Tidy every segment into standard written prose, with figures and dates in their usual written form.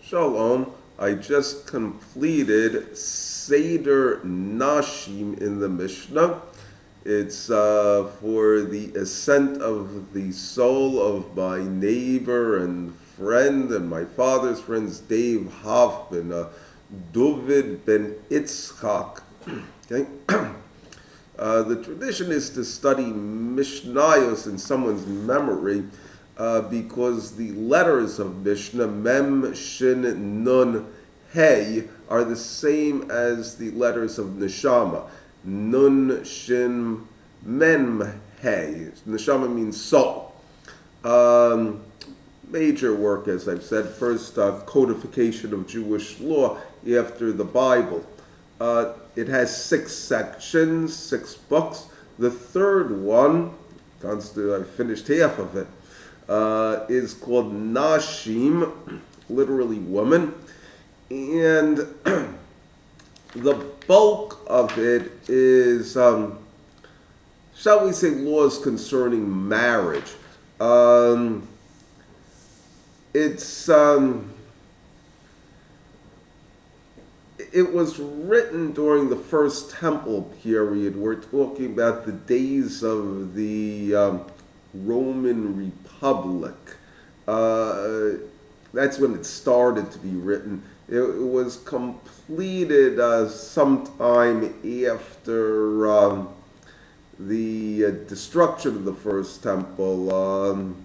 Shalom. I just completed Seder Nashim in the Mishnah. It's for the ascent of the soul of my neighbor and friend and my father's friends, Dave Hoffman, David ben Itzchak. Okay? The tradition is to study Mishnayos in someone's memory because the letters of Mishnah, Mem, Shin, Nun, Hey, are the same as the letters of Neshama. Nun, Shin, Mem, Hey. Neshama means soul. Major work, as I've said, first codification of Jewish law after the Bible. It has 6 sections, 6 books. The third one, I finished half of it, is called Nashim, literally woman, and the bulk of it is, shall we say, laws concerning marriage. It was written during the First Temple period. We're talking about the days of the Roman Republic. That's when it started to be written. It was completed sometime after the destruction of the First Temple.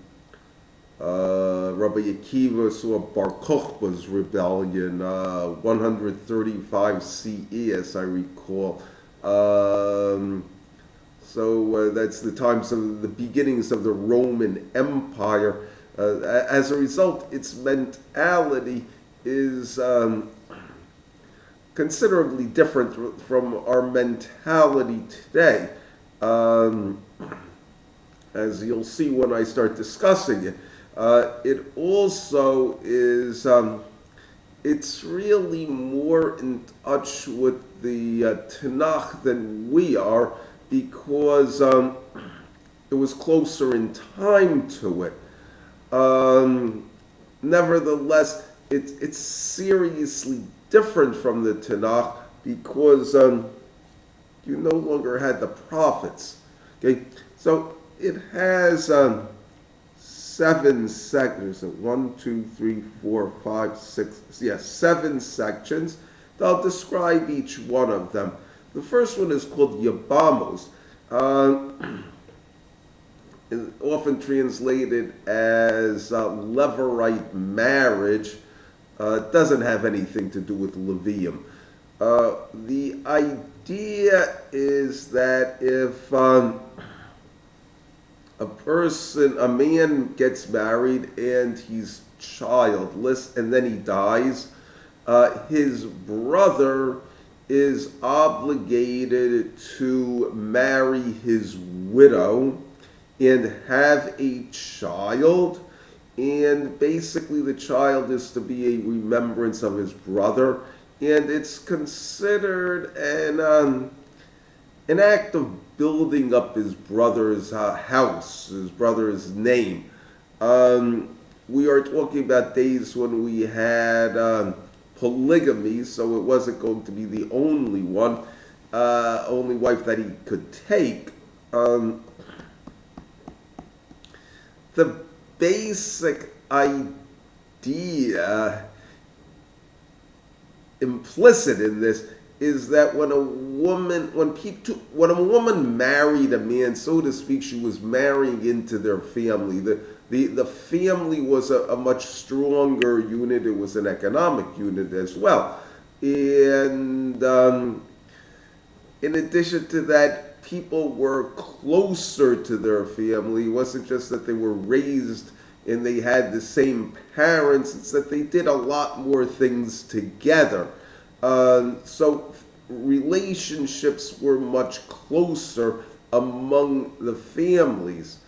Rabbi Akiva saw Bar Kokhba's rebellion, 135 CE, as I recall. So that's the times of the beginnings of the Roman Empire. As a result, its mentality is considerably different from our mentality today, as you'll see when I start discussing it. It also is, it's really more in touch with the Tanakh than we are, because it was closer in time to it. Nevertheless, it's seriously different from the Tanakh because you no longer had the prophets. Okay, so it has 7 sections. 1, 2, 3, 4, 5, 6. Yes, 7 sections. I'll describe each one of them. The first one is called Yabamos. Often translated as Levirate marriage. Doesn't have anything to do with Levium. The idea is that if a man gets married and he's childless and then he dies, his brother is obligated to marry his widow and have a child, and basically the child is to be a remembrance of his brother, and it's considered an act of building up his brother's house, his brother's name. We are talking about days when we had polygamy, so it wasn't going to be the only only wife that he could take. The basic idea implicit in this is that when a woman married a man, so to speak, she was marrying into their family. The family was a much stronger unit. It was an economic unit as well. And in addition to that, people were closer to their family. It wasn't just that they were raised and they had the same parents. It's that they did a lot more things together. So relationships were much closer among the families.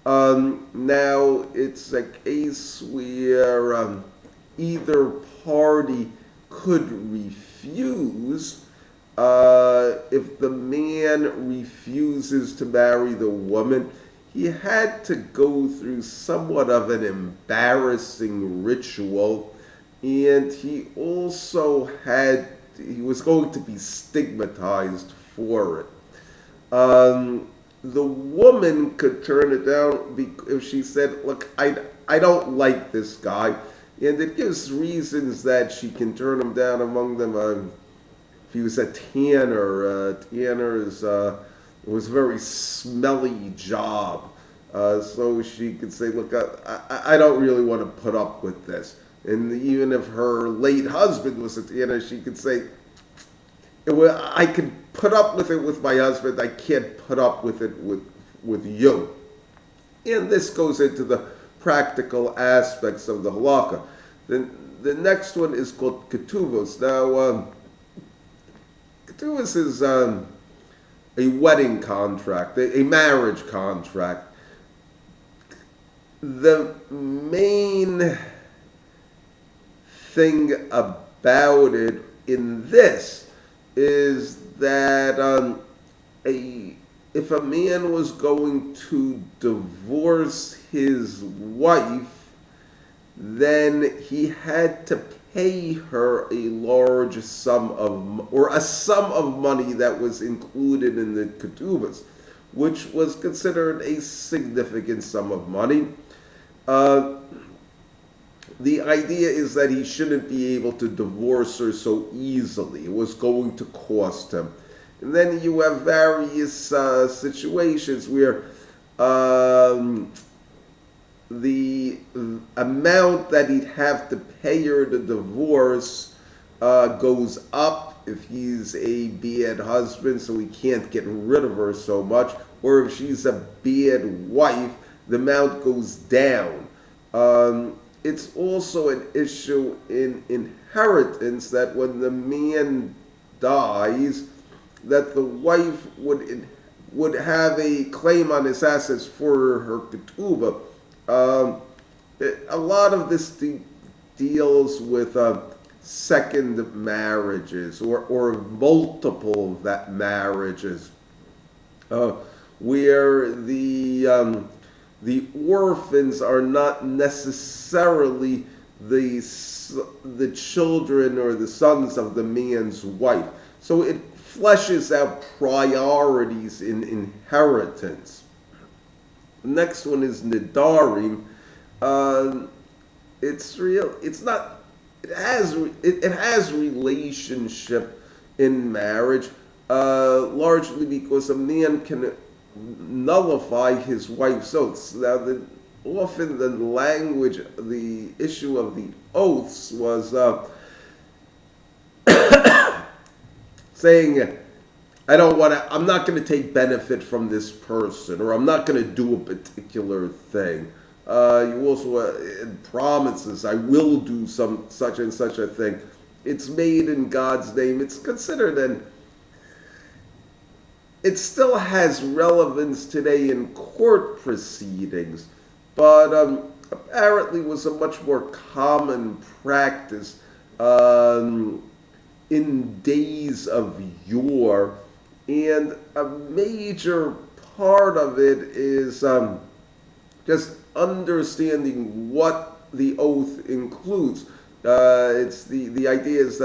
Now it's a case where either party could refuse. If the man refuses to marry the woman, he had to go through somewhat of an embarrassing ritual and he also he was going to be stigmatized for it. The woman could turn it down if she said, "Look, I don't like this guy," and it gives reasons that she can turn him down. Among them, if he was a tanner, tanner is it was a very smelly job, so she could say, "Look, I don't really want to put up with this." And even if her late husband was a tanner, she could say, I can put up with it with my husband. I can't put up with it with you. And this goes into the practical aspects of the halakha. The next one is called ketuvos. Now, ketuvos is a wedding contract, a marriage contract. The main thing about it in this is that if a man was going to divorce his wife, then he had to pay her a large sum or a sum of money that was included in the ketubas, which was considered a significant sum of money. The idea is that he shouldn't be able to divorce her so easily. It was going to cost him. And then you have various situations where the amount that he'd have to pay her to divorce goes up if he's a bad husband, so he can't get rid of her so much. Or if she's a bad wife, the amount goes down. It's also an issue in inheritance that when the man dies, that the wife would have a claim on his assets for her ketubah. A lot of this deals with second marriages or multiple marriages, where the orphans are not necessarily the children or the sons of the man's wife. So it fleshes out priorities in inheritance. The next one is nidarim. It's real. It's not. It has relationship in marriage, largely because a man can nullify his wife's oaths. Now, often the language, the issue of the oaths was saying, I'm not going to take benefit from this person, or I'm not going to do a particular thing. You also, in promises, I will do such and such a thing. It's made in God's name. It's considered it still has relevance today in court proceedings, but apparently was a much more common practice in days of yore. And a major part of it is just understanding what the oath includes. It's the idea is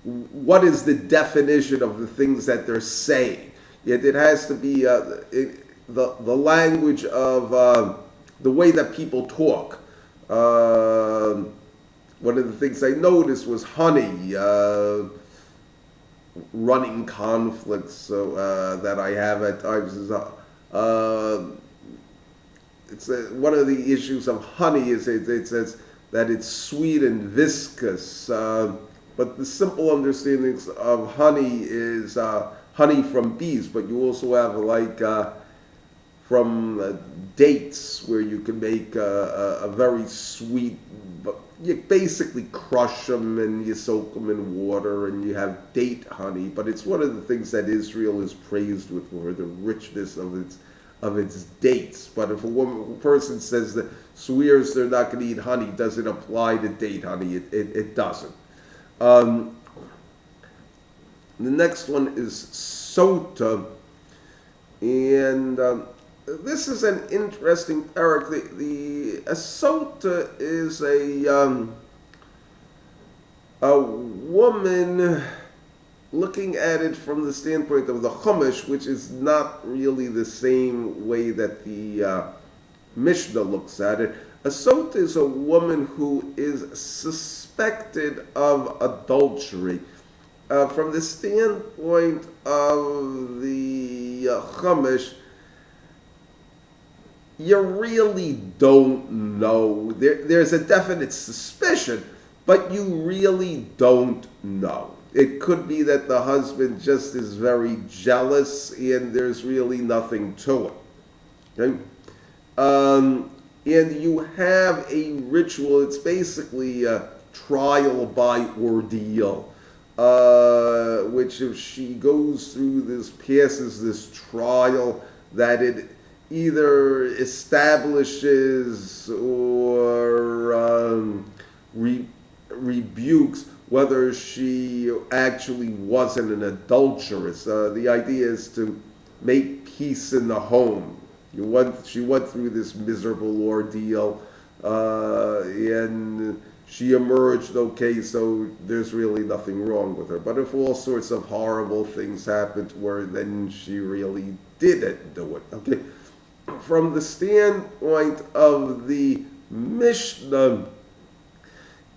what is the definition of the things that they're saying. Yet it has to be the language of the way that people talk. One of the things I noticed was honey. Running conflicts that I have at times is it's one of the issues of honey is it says that it's sweet and viscous, but the simple understandings of honey is honey from bees, but you also have from dates where you can make a very sweet. You basically crush them and you soak them in water and you have date honey. But it's one of the things that Israel is praised with for the richness of its dates. But if a person says that swears they're not going to eat honey, does it apply to date honey? It doesn't. The next one is sota, and this is an interesting parak. A sota is A woman, looking at it from the standpoint of the Chumash, which is not really the same way that the Mishnah looks at it, a sota is a woman who is suspected of adultery. From the standpoint of the Chumash, you really don't know. There's a definite suspicion, but you really don't know. It could be that the husband just is very jealous and there's really nothing to it. Okay? And you have a ritual, it's basically a trial by ordeal, which if she goes through this, passes this trial, that it either establishes or rebukes whether she actually wasn't an adulteress. The idea is to make peace in the home. She went through this miserable ordeal, and she emerged okay, so there's really nothing wrong with her. But if all sorts of horrible things happened to her, then she really didn't do it. Okay. From the standpoint of the Mishnah,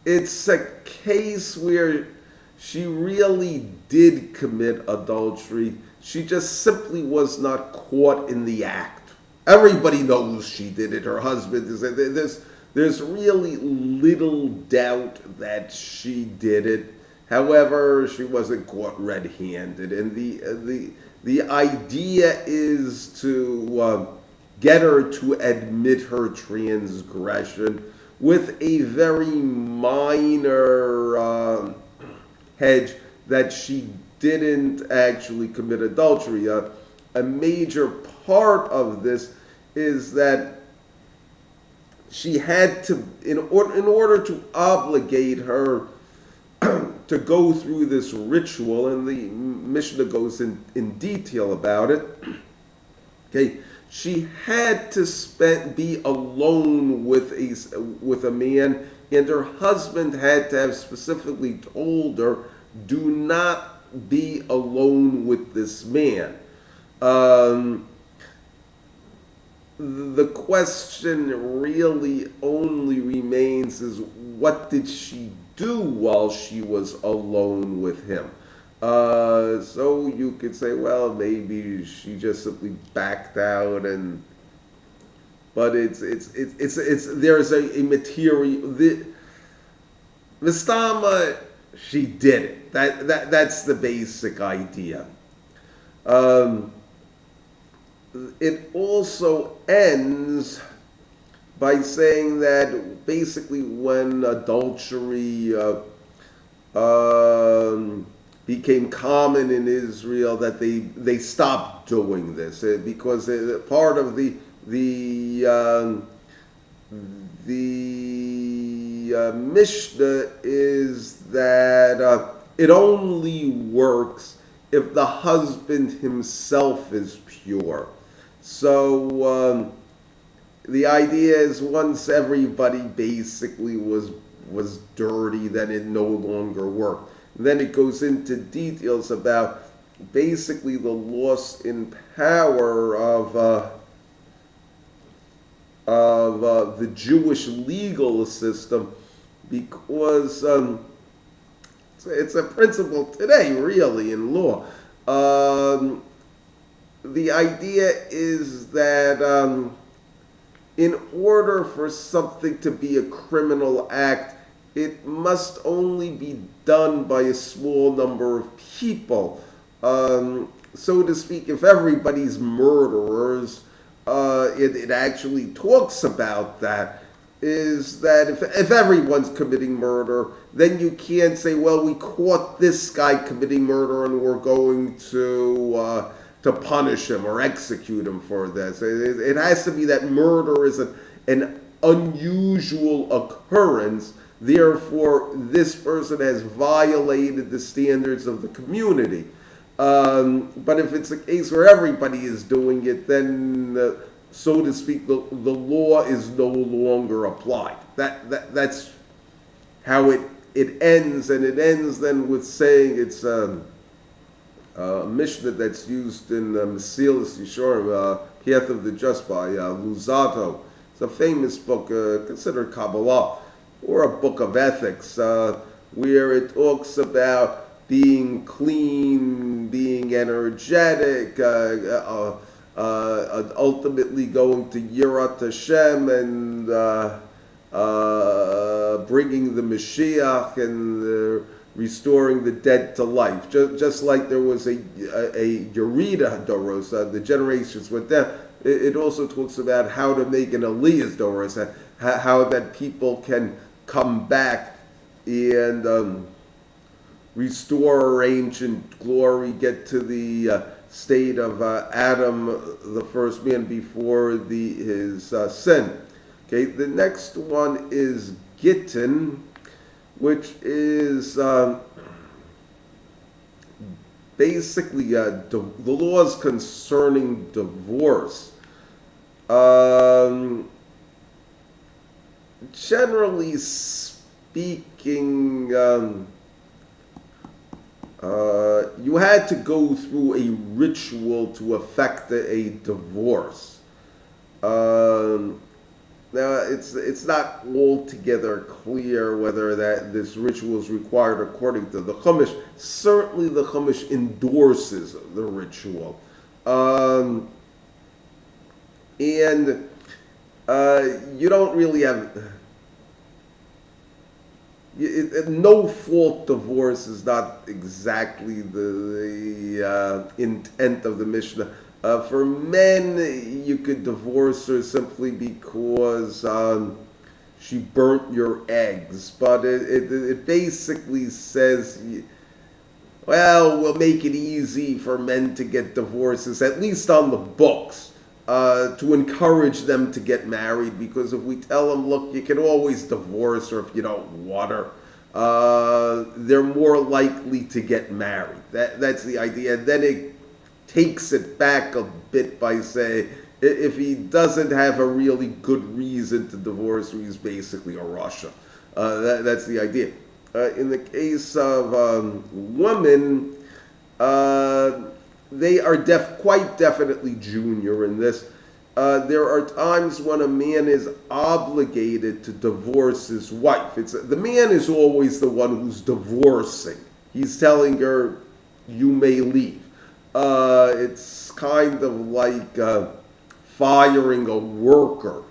it's a case where she really did commit adultery. She just simply was not caught in the act. Everybody knows she did it. Her husband is. There's really little doubt that she did it. However, she wasn't caught red-handed, and the idea is to get her to admit her transgression with a very minor hedge that she didn't actually commit adultery. A major part of this is that she had to, in order to obligate her to go through this ritual, and the Mishnah goes in detail about it. Okay, she had to be alone with a man, and her husband had to have specifically told her, "Do not be alone with this man." The question really only remains is, what did she do while she was alone with him? So you could say, well, maybe she just simply backed out, but it's there's a material, the Mistama, she did it. That's the basic idea. It also ends by saying that basically when adultery became common in Israel, that they stopped doing this because part of the Mishnah is that it only works if the husband himself is pure. So the idea is once everybody basically was dirty, then it no longer worked. And then it goes into details about basically the loss in power of the Jewish legal system, because it's a principle today, really, in law. The idea is that in order for something to be a criminal act, it must only be done by a small number of people. So to speak, if everybody's murderers, it actually talks about that, is that if everyone's committing murder, then you can't say, well, we caught this guy committing murder and we're going to punish him or execute him for this. It has to be that murder is an unusual occurrence. Therefore, this person has violated the standards of the community. But if it's a case where everybody is doing it, then, so to speak, the law is no longer applied. That's how it it ends then with saying it's a Mishnah that's used in Mesilas Yesharim, Path of the Just by Luzzatto. It's a famous book, considered Kabbalah, or a book of ethics, where it talks about being clean, being energetic, ultimately going to Yirat Hashem and bringing the Mashiach and restoring the dead to life. Just like there was a Yerida Doros, the generations went down. It also talks about how to make an Aliyah's Doros, how that people can come back and restore ancient glory, get to the state of Adam, the first man, before his sin. Okay, the next one is Gittin, which is basically the laws concerning divorce. Generally speaking, you had to go through a ritual to effect a divorce. Now, it's not altogether clear whether this ritual is required according to the Chumash. Certainly, the Chumash endorses the ritual, and you don't really have. No-fault divorce is not exactly the intent of the Mishnah. For men, you could divorce her simply because she burnt your eggs. But it basically says, well, we'll make it easy for men to get divorces, at least on the books, to encourage them to get married. Because if we tell them, look, you can always divorce her if you don't want her, they're more likely to get married. That's the idea. Then it takes it back a bit by saying, if he doesn't have a really good reason to divorce her, he's basically a Russia. That's the idea. In the case of women, they are quite definitely junior in this. There are times when a man is obligated to divorce his wife. The man is always the one who's divorcing. He's telling her, you may leave. It's kind of like firing a worker.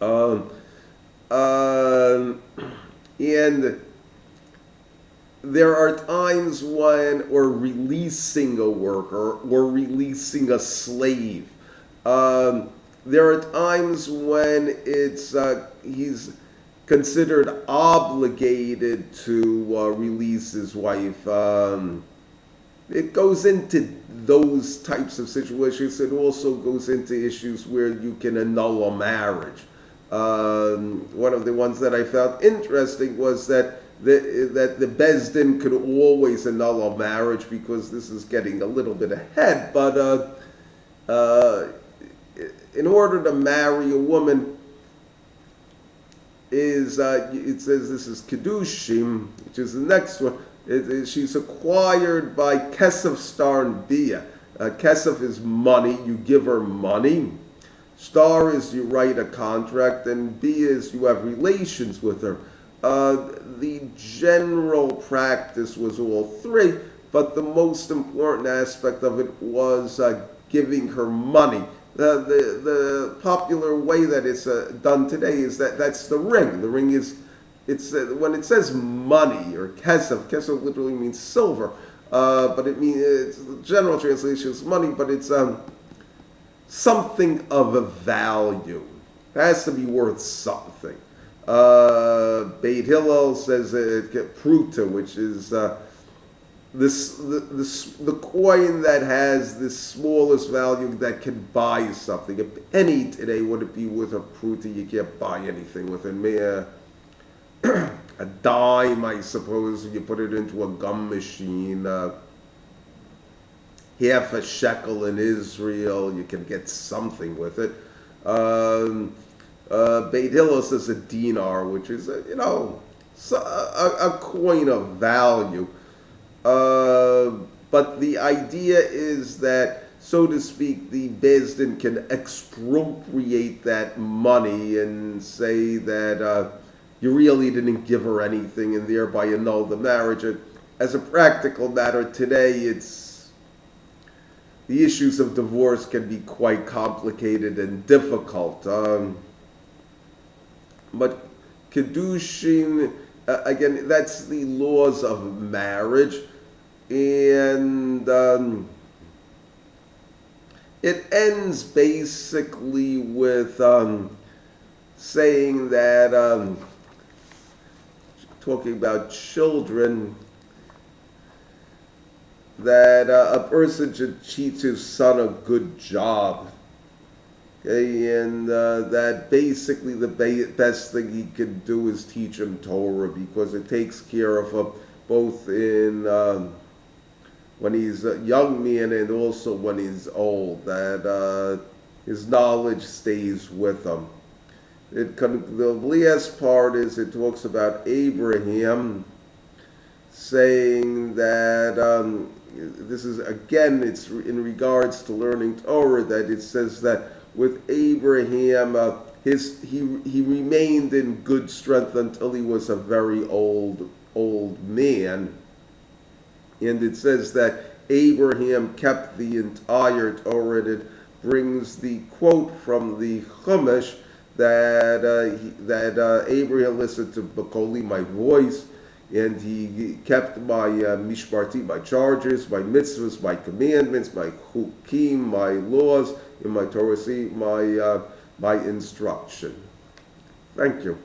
And there are times when, or releasing a worker, or releasing a slave. There are times when he's considered obligated to release his wife. It goes into those types of situations. It also goes into issues where you can annul a marriage. One of the ones that I found interesting was that the Beis Din could always annul a marriage, because this is getting a little bit ahead, but in order to marry a woman, it says this is Kedushim, which is the next one. She's acquired by Kesef Star and Bia. Kesef is money, you give her money. Star is you write a contract, and Bia is you have relations with her. The general practice was all three, but the most important aspect of it was giving her money. The popular way that it's done today is that's the ring. The ring is, when it says money or kesef literally means silver, but the general translation is money, but it's something of a value. It has to be worth something. Beit Hillel says pruta, which is the coin that has the smallest value that can buy something. A penny today wouldn't be worth a pruta. You can't buy anything with it. A dime, I suppose, you put it into a gum machine. Half a shekel in Israel, you can get something with it. Beit Hillel says a dinar, which is, a coin of value. But the idea is that, so to speak, the Bezdin can expropriate that money and say that you really didn't give her anything and thereby annul the marriage. And as a practical matter today, the issues of divorce can be quite complicated and difficult. But Kedushin, again, that's the laws of marriage. And it ends basically with saying that, talking about children, that a person should teach his son a good job. Okay, and that basically the best thing he can do is teach him Torah, because it takes care of him both in when he's a young man and also when he's old, that his knowledge stays with him. The last part is it talks about Abraham saying that this is, again, it's in regards to learning Torah, that it says that with Abraham, he remained in good strength until he was a very old man. And it says that Abraham kept the entire Torah, and it brings the quote from the Chumash that Abraham listened to Bakoli, my voice, and he kept my mishparti, my charges, my mitzvahs, my commandments, my chukim, my laws, and my Torah, my instruction. Thank you.